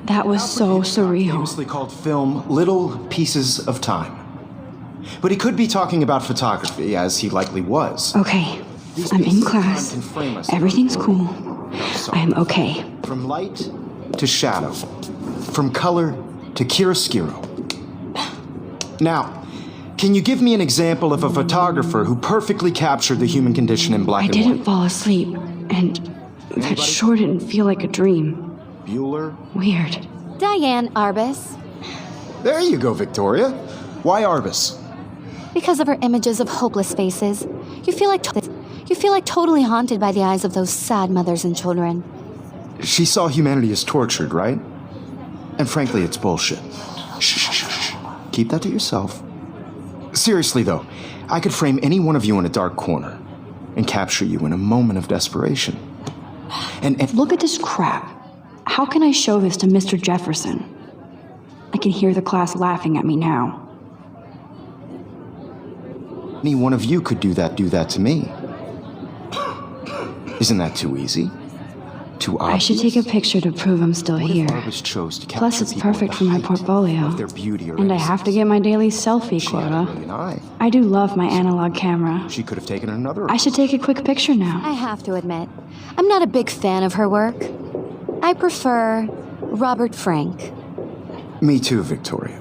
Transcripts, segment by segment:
That was so surreal. Famously called film Little Pieces of Time. But he could be talking about photography, as he likely was. Okay, I'm in class. Everything's cool. I am okay. From light to shadow. From color to chiaroscuro. Now, can you give me an example of a photographer who perfectly captured the human condition in black and white? I didn't fall asleep, and that sure didn't feel like a dream. Bueller? Weird. Diane Arbus. There you go, Victoria. Why Arbus? Because of her images of hopeless faces, you feel like totally haunted by the eyes of those sad mothers and children. She saw humanity as tortured, right? And frankly, it's bullshit. Shh, shh, shh, shh. Keep that to yourself. Seriously, though, I could frame any one of you in a dark corner and capture you in a moment of desperation. And look at this crap. How can I show this to Mr. Jefferson? I can hear the class laughing at me now. Any one of you could do that to me. Isn't that too easy? Too obvious? I should take a picture to prove I'm still here. Plus, it's perfect for my portfolio. And I have to get my daily selfie quota. I do love my analog camera. She could have taken another. I should take a quick picture now. I have to admit, I'm not a big fan of her work. I prefer Robert Frank. Me too, Victoria.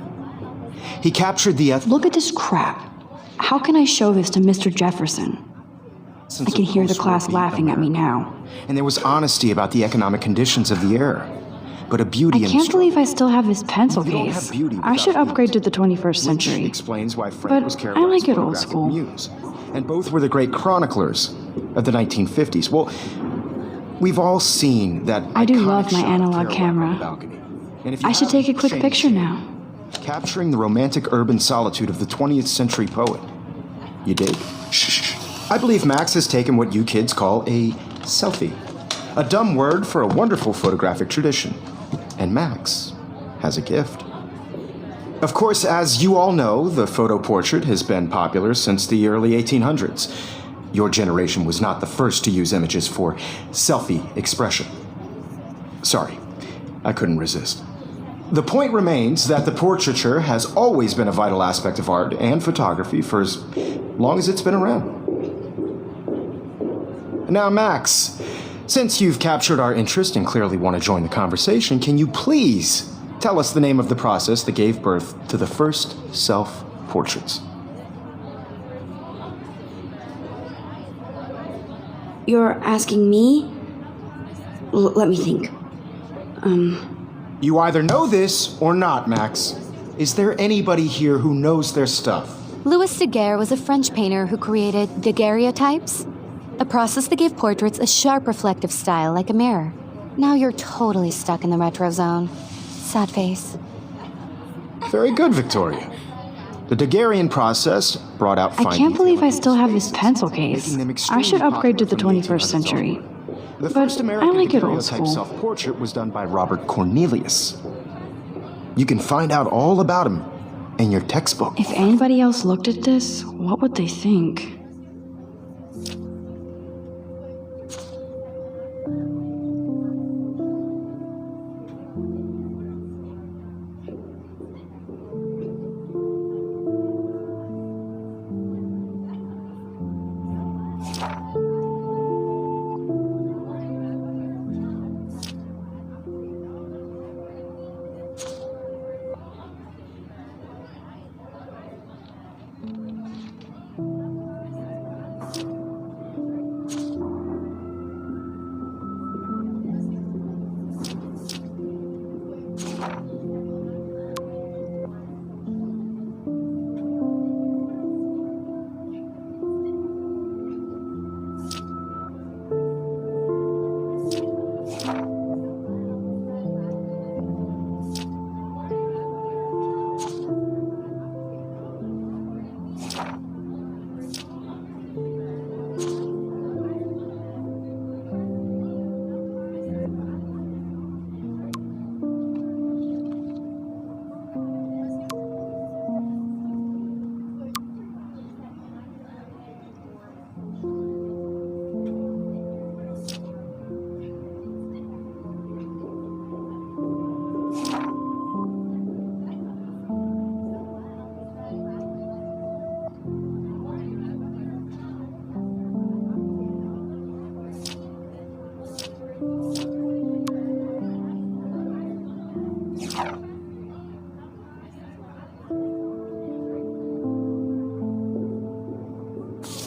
He captured the Look at this crap. How can I show this to Mr. Jefferson? I can hear the class laughing at me now. And there was honesty about the economic conditions of the era. But a beauty I can't believe I still have this pencil case. I should upgrade to the 21st century. Explains why Frank was but I like it old school. Muse. And both were the great chroniclers of the 1950s. Well, we've all seen that. I do love my analog camera. I should take a quick picture now. Capturing the romantic urban solitude of the 20th century poet. You dig? Shh. I believe Max has taken what you kids call a selfie. A dumb word for a wonderful photographic tradition. And Max has a gift. Of course, as you all know, the photo portrait has been popular since the early 1800s. Your generation was not the first to use images for selfie expression. Sorry, I couldn't resist. The point remains that the portraiture has always been a vital aspect of art and photography for as long as it's been around. Now, Max, since you've captured our interest and clearly want to join the conversation, can you please tell us the name of the process that gave birth to the first self-portraits? You're asking me? Let me think. You either know this or not, Max. Is there anybody here who knows their stuff? Louis Daguerre was a French painter who created daguerreotypes, a process that gave portraits a sharp reflective style like a mirror. Now you're totally stuck in the retro zone. Sad face. Very good, Victoria. The Daguerrean process brought out fine I can't believe I still have this pencil case. I should upgrade to the 21st century. The first But I American like it old daguerreotype school. self-portrait was done by Robert Cornelius. You can find out all about him in your textbook. If anybody else looked at this, what would they think?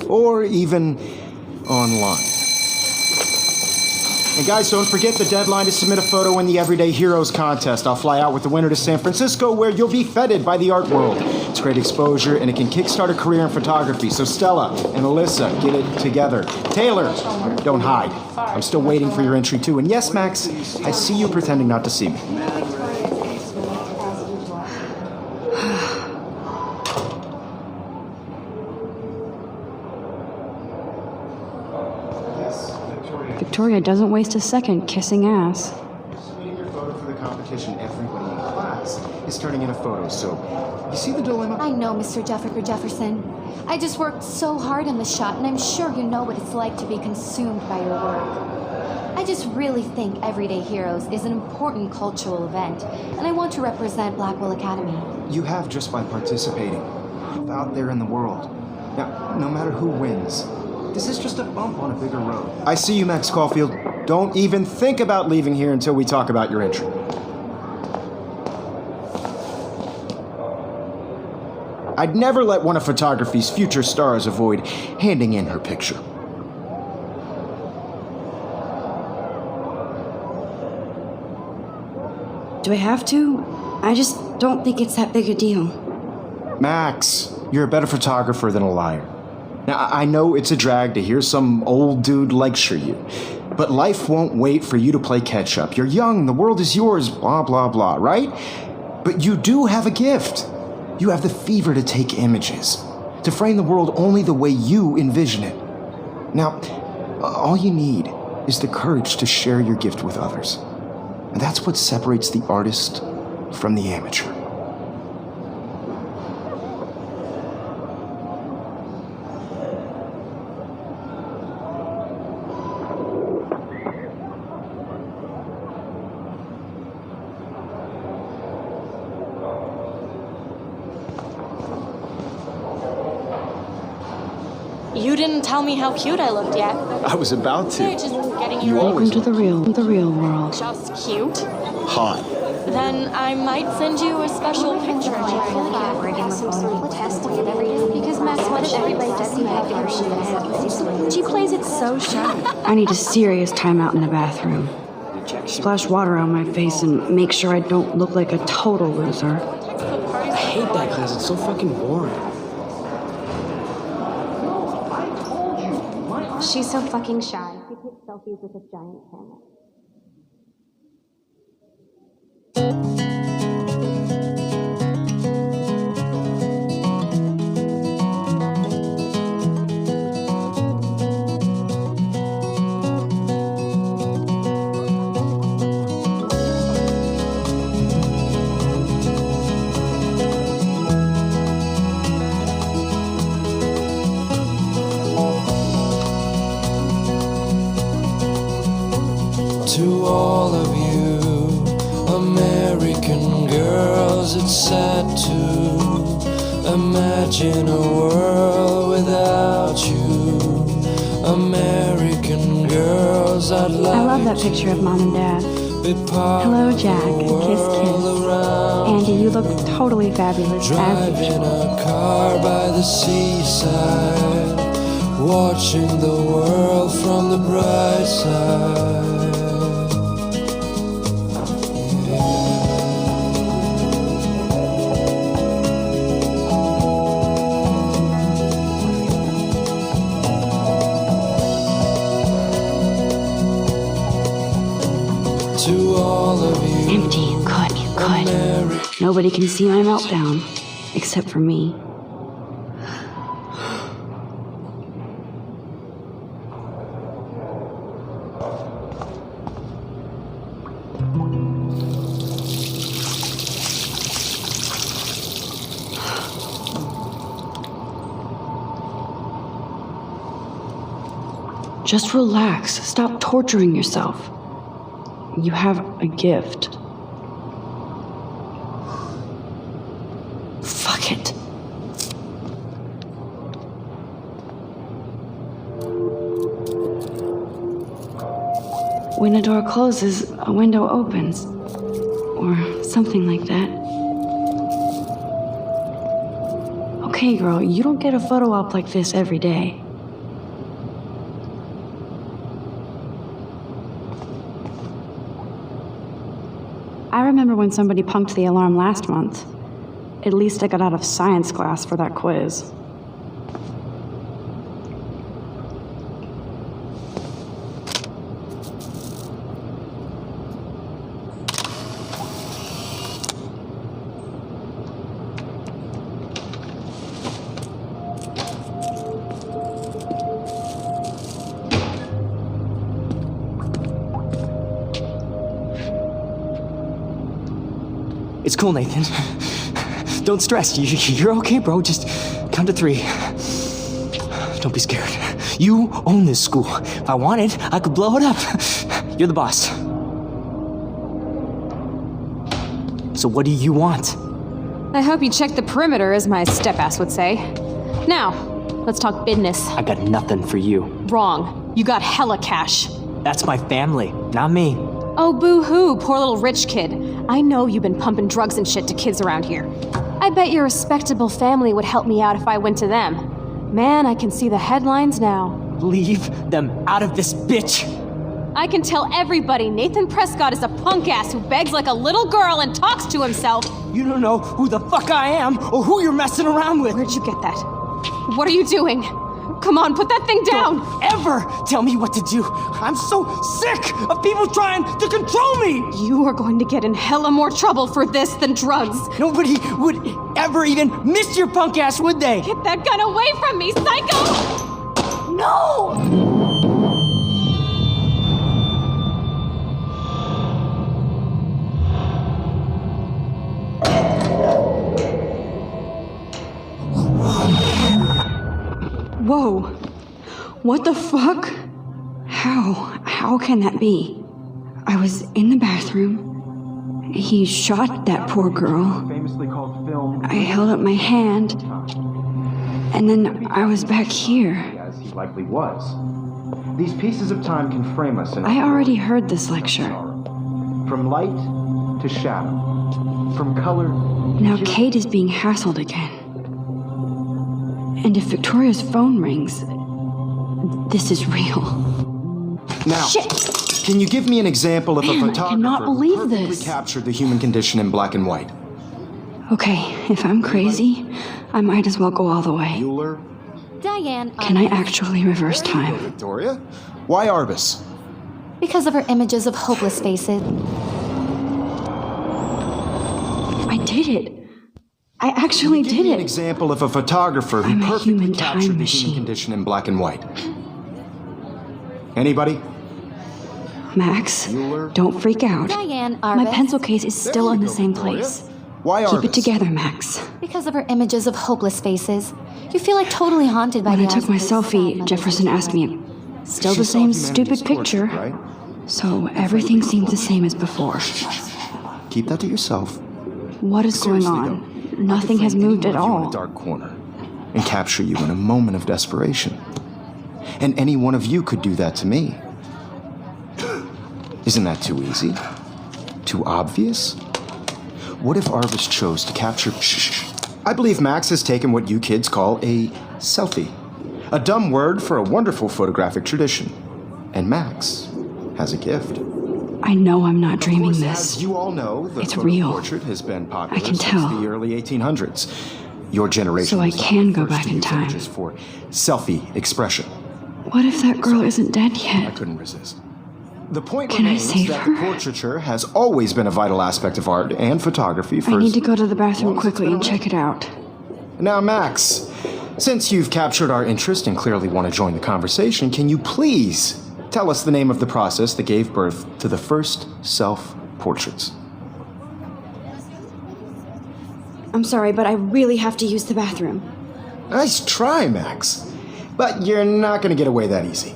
Or even online. And guys, don't forget the deadline to submit a photo in the Everyday Heroes contest. I'll fly out with the winner to San Francisco, where you'll be feted by the art world. It's great exposure, and it can kickstart a career in photography. So Stella and Alyssa, get it together. Taylor, don't hide. I'm still waiting for your entry too. And yes, Max, I see you pretending not to see me. Victoria doesn't waste a second kissing ass. Submitting your photo for the competition, everybody in class is turning in a photo, so you see the dilemma? I know, Mr. Jefferson. I just worked so hard on the shot, and I'm sure you know what it's like to be consumed by your work. I just really think Everyday Heroes is an important cultural event, and I want to represent Blackwell Academy. You have just by participating. Out there in the world. Now, no matter who wins, this is just a bump on a bigger road. I see you, Max Caulfield. Don't even think about leaving here until we talk about your entry. I'd never let one of photography's future stars avoid handing in her picture. Do I have to? I just don't think it's that big a deal. Max, you're a better photographer than a liar. Now, I know it's a drag to hear some old dude lecture you, but life won't wait for you to play catch-up. You're young, the world is yours, blah, blah, blah, right? But you do have a gift. You have the fever to take images, to frame the world only the way you envision it. Now, all you need is the courage to share your gift with others. And that's what separates the artist from the amateur. You didn't tell me how cute I looked yet. I was about to. They're just getting you Welcome to the real world. just cute. Hot. Then I might send you a special picture. Because Max wanted everybody to see how good she is. She plays it so sharp. I need a serious timeout in the bathroom. Splash water on my face and make sure I don't look like a total loser. I hate that class. It's so fucking boring. She's so fucking shy. She takes selfies with a giant camera. To all of you American girls, it's sad to imagine a world without you. American girls, I'd like I love that picture of Mom and Dad. be part Hello, of Jack. the Kiss, kiss. world around. Andy, you look totally fabulous as Driving usual. a car by the seaside, watching the world from the bright side. To all of you Empty, you could. American Nobody can see my meltdown, except for me. Just relax. Stop torturing yourself. You have a gift. Fuck it. When a door closes, a window opens. or something like that. Okay, girl, you don't get a photo op like this every day. I remember when somebody punked the alarm last month. At least I got out of science class for that quiz. It's cool, Nathan. Don't stress. You're okay, bro. Just count to 3. Don't be scared. You own this school. If I wanted, I could blow it up. You're the boss. So what do you want? I hope you checked the perimeter, as my step-ass would say. Now, let's talk business. I got nothing for you. Wrong. You got hella cash. That's my family, not me. Oh, boo-hoo, poor little rich kid. I know you've been pumping drugs and shit to kids around here. I bet your respectable family would help me out if I went to them. Man, I can see the headlines now. Leave them out of this bitch! I can tell everybody Nathan Prescott is a punk ass who begs like a little girl and talks to himself. You don't know who the fuck I am or who you're messing around with. Where'd you get that? What are you doing? Come on, put that thing down! Don't ever tell me what to do! I'm so sick of people trying to control me! You are going to get in hella more trouble for this than drugs. Nobody would ever even miss your punk ass, would they? Get that gun away from me, psycho! No! Whoa! What the fuck? How can that be? I was in the bathroom. He shot that poor girl. Famously called film. I held up my hand. And then I was back here. As he likely was. These pieces of time can frame us in I already heard this lecture. From light to shadow. From color. Now Kate is being hassled again. And if Victoria's phone rings, this is real. Now, Shit! Can you give me an example of Man, a I photographer cannot who believe perfectly this. captured the human condition in black and white? Okay, if I'm crazy, I might as well go all the way. Bueller? Diane Can I Arbus. actually reverse There you go, time? Victoria. Why Arbus? Because of her images of hopeless faces. I did it! I actually Give did me an it! example of a photographer who I'm a perfectly human time captured the machine. human condition in black and white. Anybody? Max, Bueller? don't freak out. Diane My Arbus. pencil case is There still you in the go, same Victoria. place. Why Keep Arbus? it together, Max. Because of her images of hopeless faces. You feel like totally haunted by When the I took eyes my of those sad selfie, mothers Jefferson and asked me, children. still She the saw same humanity's stupid picture. portrait, right? So everything seems the same as before. Keep that to yourself. What is going Seriously, on? though, Nothing I could has find any moved one at of you in all. a dark corner and capture you in a moment of desperation. And any one of you could do that to me. Isn't that too easy? Too obvious? What if Arbus chose to capture... Shh. I believe Max has taken what you kids call a selfie. A dumb word for a wonderful photographic tradition. And Max has a gift. I know I'm not Of dreaming course, this. As you all know, the It's photo real. portrait has been popular I can since tell. the early 1800s. Your generation So I was not can the go first back to in use time. images for selfie expression. What if that girl isn't dead I yet? couldn't resist. The point Can I remains save that her? the portraiture has always been a vital aspect of art and photography for I need as to go to the bathroom long as it's quickly been and check it out. Now, Max, since you've captured our interest and clearly want to join the conversation, can you please tell us the name of the process that gave birth to the first self-portraits? I'm sorry, but I really have to use the bathroom. Nice try, Max. But you're not going to get away that easy.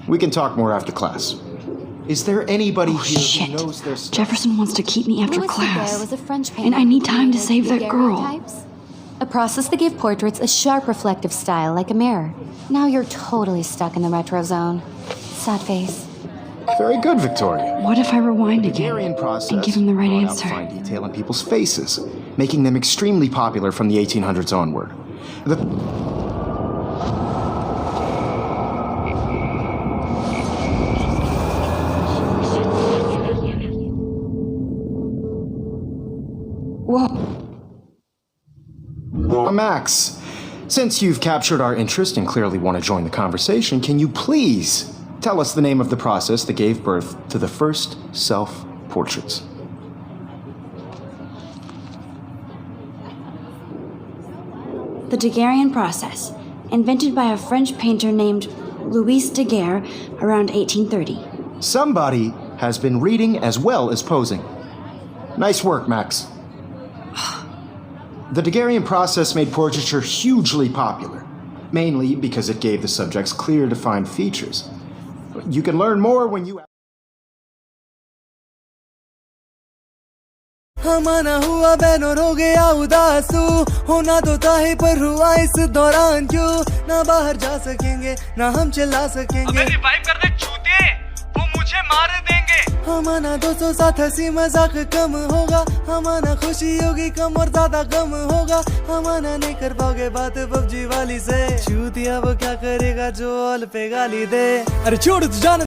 We can talk more after class. Is there anybody Oh, here shit. who knows their stuff? Jefferson wants to keep me after Louis class. Daguerre was a French painter And I need who time to created save that girl. daguerreotypes, a process that gave portraits a sharp reflective style like a mirror. Now you're totally stuck in the retro zone. Sad face. Very good, Victoria. What if I rewind The again Hungarian process and give him the right brought out answer? fine detail in people's faces, making them extremely popular from the 1800s onward. Whoa. Max, since you've captured our interest and clearly want to join the conversation, can you please tell us the name of the process that gave birth to the first self-portraits? The Daguerrean process, invented by a French painter named Louis Daguerre around 1830. Somebody has been reading as well as posing. Nice work, Max. The Daguerrean process made portraiture hugely popular, mainly because it gave the subjects clear, defined features. You can learn more when you... हमारा हुआ banner हो गया उदासू होना तो था ही पर हुआ इस दौरान क्यों ना बाहर जा सकेंगे ना हम चिल्ला सकेंगे रिवाइव कर दे चूते वो मुझे मार देंगे हमारा दोस्तों साथ हंसी मजाक कम होगा हमारा खुशी होगी कम और ज्यादा गम होगा हमारा नहीं कर पाओगे बात पबजी वाली से चूतिया वो क्या करेगा जो ऑल पे गाली दे अरे छोड़ तू जान